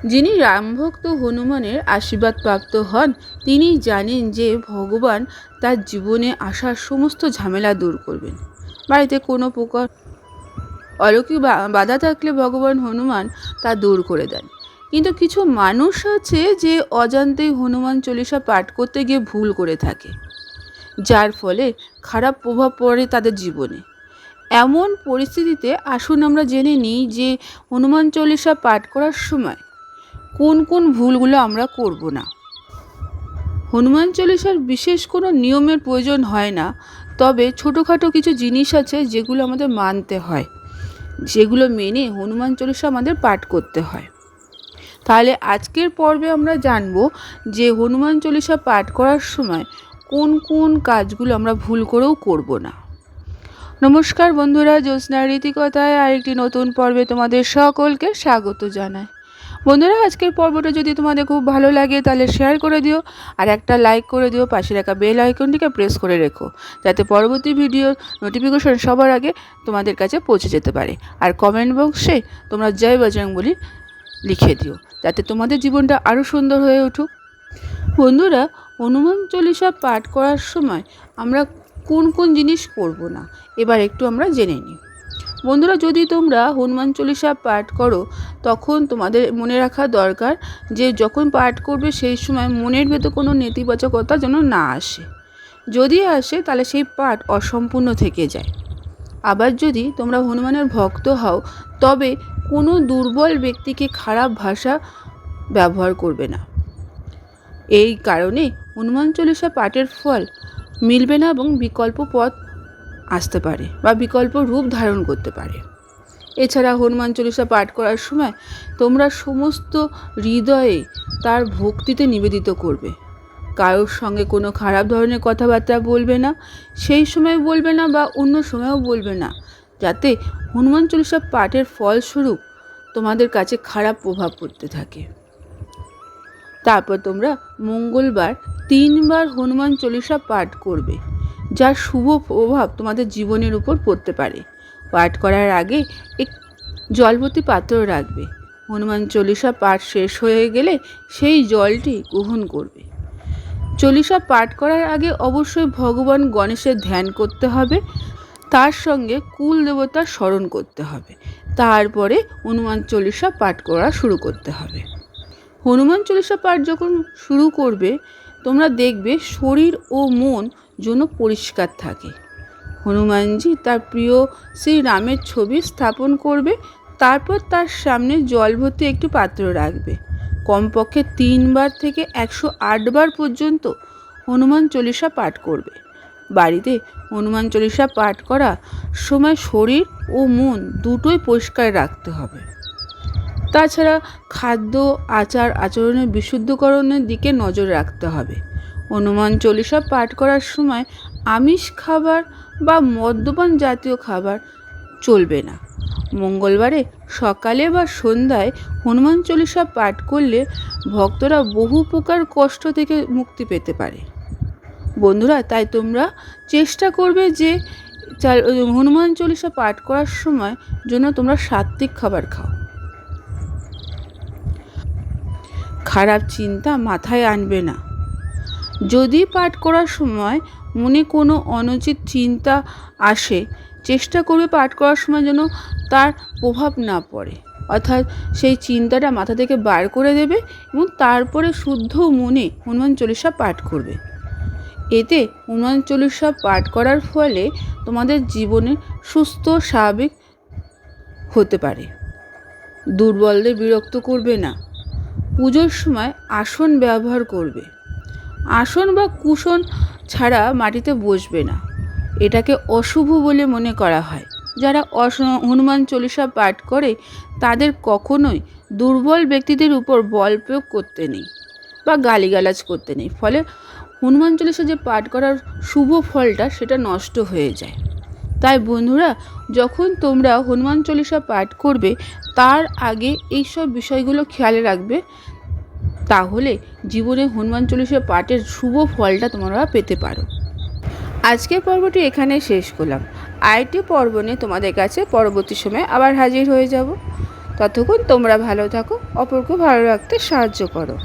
যিনি রামভক্ত হনুমানের আশীর্বাদ প্রাপ্ত হন তিনি জানেন যে ভগবান তার জীবনে আসা সমস্ত ঝামেলা দূর করবেন। বাড়িতে কোনো প্রকার অলৌকিক বাধা থাকলে ভগবান হনুমান তা দূর করে দেন। কিন্তু কিছু মানুষ আছে যে অজান্তেই হনুমান চল্লিশা পাঠ করতে গিয়ে ভুল করে থাকে, যার ফলে খারাপ প্রভাব পড়ে তাদের জীবনে। এমন পরিস্থিতিতে আসুন আমরা জেনে নিই যে হনুমান চল্লিশা পাঠ করার সময় কোন কোন ভুলগুলো আমরা করব না। হনুমান চল্লিশার বিশেষ কোনো নিয়মের প্রয়োজন হয় না, তবে ছোটোখাটো কিছু জিনিস আছে যেগুলো আমাদের মানতে হয়, যেগুলো মেনে হনুমান চল্লিশা আমাদের পাঠ করতে হয়। তাহলে আজকের পর্বে আমরা জানব যে হনুমান চল্লিশা পাঠ করার সময় কোন কোন কাজগুলো আমরা ভুল করেও করব না। নমস্কার বন্ধুরা, জ্যোৎস্নার রীতিকথায় আরেকটি নতুন পর্বে তোমাদের সকলকে স্বাগত জানাই। বন্ধুরা, আজকের পর্বটা যদি তোমাদের খুব ভালো লাগে তাহলে শেয়ার করে দিও আর একটা লাইক করে দিও। পাশে রাখা বেল আইকনটিকে প্রেস করে রেখো যাতে পরবর্তী ভিডিওর নোটিফিকেশন সবার আগে তোমাদের কাছে পৌঁছে যেতে পারে। আর কমেন্ট বক্সে তোমরা জয় বজরংবলী লিখে দিও যাতে তোমাদের জীবনটা আরও সুন্দর হয়ে উঠুক। বন্ধুরা, হনুমান চল্লিশা পাঠ করার সময় আমরা কোন কোন জিনিস করব না এবার একটু আমরা জেনে নিই। বন্ধুরা, যদি তোমরা হনুমান চল্লিশা পাঠ করো তখন তোমাদের মনে রাখা দরকার যে যখন পাঠ করবে সেই সময় মনের ভেতর কোনো নেতিবাচকতা যেন না আসে। যদি আসে তাহলে সেই পাঠ অসম্পূর্ণ থেকে যায়। আবার যদি তোমরা হনুমানের ভক্ত হও তবে কোনো দুর্বল ব্যক্তিকে খারাপ ভাষা ব্যবহার করবে না। এই কারণে হনুমান চল্লিশা পাঠের ফল মিলবে না এবং বিকল্প পথ আসতে পারে বা বিকল্প রূপ ধারণ করতে পারে। এছাড়া হনুমান চল্লিশা পাঠ করার সময় তোমরা সমস্ত হৃদয়ে তার ভক্তিতে নিবেদিত করবে। কারোর সঙ্গে কোনো খারাপ ধরনের কথাবার্তা বলবে না, সেই সময় বলবে না বা অন্য সময়ও বলবে না, যাতে হনুমান চল্লিশা পাঠের ফলস্বরূপ তোমাদের কাছে খারাপ প্রভাব পড়তে থাকে। তারপর তোমরা মঙ্গলবার 3 বার হনুমান চল্লিশা পাঠ করবে, যার শুভ প্রভাব তোমাদের জীবনের উপর পড়তে পারে। পাঠ করার আগে এক জলভর্তি পাত্র রাখবে। হনুমান চল্লিশা পাঠ শেষ হয়ে গেলে সেই জলটি গ্রহণ করবে। চল্লিশা পাঠ করার আগে অবশ্যই ভগবান গণেশের ধ্যান করতে হবে, তার সঙ্গে কুল দেবতার স্মরণ করতে হবে। তারপরে হনুমান চল্লিশা পাঠ করা শুরু করতে হবে। হনুমান চল্লিশা পাঠ যখন শুরু করবে তোমরা দেখবে শরীর ও মন যেন পরিষ্কার থাকে। হনুমানজি তার প্রিয় শ্রী রামের ছবি স্থাপন করবে, তারপর তার সামনে জল ভর্তি একটি পাত্র রাখবে। কমপক্ষে 3 বার থেকে 108 বার পর্যন্ত হনুমান চল্লিশা পাঠ করবে। বাড়িতে হনুমান চল্লিশা পাঠ করার সময় শরীর ও মন দুটোই পরিষ্কার রাখতে হবে। তাছাড়া খাদ্য আচার আচরণের বিশুদ্ধকরণের দিকে নজর রাখতে হবে। হনুমান চল্লিশা পাঠ করার সময় আমিষ খাবার বা মদ্যপান জাতীয় খাবার চলবে না। মঙ্গলবারে সকালে বা সন্ধ্যায় হনুমান চল্লিশা পাঠ করলে ভক্তরা বহু প্রকার কষ্ট থেকে মুক্তি পেতে পারে। বন্ধুরা, তাই তোমরা চেষ্টা করবে যে হনুমান চল্লিশা পাঠ করার সময় যেন তোমরা সাত্ত্বিক খাবার খাও। খারাপ চিন্তা মাথায় আনবে না। যদি পাঠ করার সময় মনে কোনো অনুচিত চিন্তা আসে, চেষ্টা করবে পাঠ করার সময় যেন তার প্রভাব না পড়ে, অর্থাৎ সেই চিন্তাটা মাথা থেকে বার করে দেবে এবং তারপরে শুদ্ধ মনে হনুমান চল্লিশা পাঠ করবে। এতে হনুমান চল্লিশা পাঠ করার ফলে তোমাদের জীবনে সুস্থ স্বাভাবিক হতে পারে। দুর্বলদের বিরক্ত করবে না। পুজোর সময় আসন ব্যবহার করবে। আসন বা কুশন ছাড়া মাটিতে বসবে না, এটাকে অশুভ বলে মনে করা হয়। যারা হনুমান চল্লিশা পাঠ করে তাদের কখনোই দুর্বল ব্যক্তিদের উপর বল প্রয়োগ করতে নেই বা গালিগালাজ করতে নেই, ফলে হনুমান চল্লিশা যে পাঠ করার শুভ ফলটা সেটা নষ্ট হয়ে যায়। তাই বন্ধুরা, যখন তোমরা হনুমান চল্লিশা পাঠ করবে তার আগে এইসব বিষয়গুলো খেয়াল রাখবে, তাহলে জীবনে হনুমান চল্লিশা পাঠের শুভ ফলটা তোমরা পেতে পারো। আজকের পর্বটি এখানে শেষ করলাম। আরেকটি পর্ব নিয়ে তোমাদের কাছে পরবর্তী সময়ে আবার হাজির হয়ে যাব। ততক্ষণ তোমরা ভালো থাকো, অপরকে ভালো রাখতে সাহায্য করো।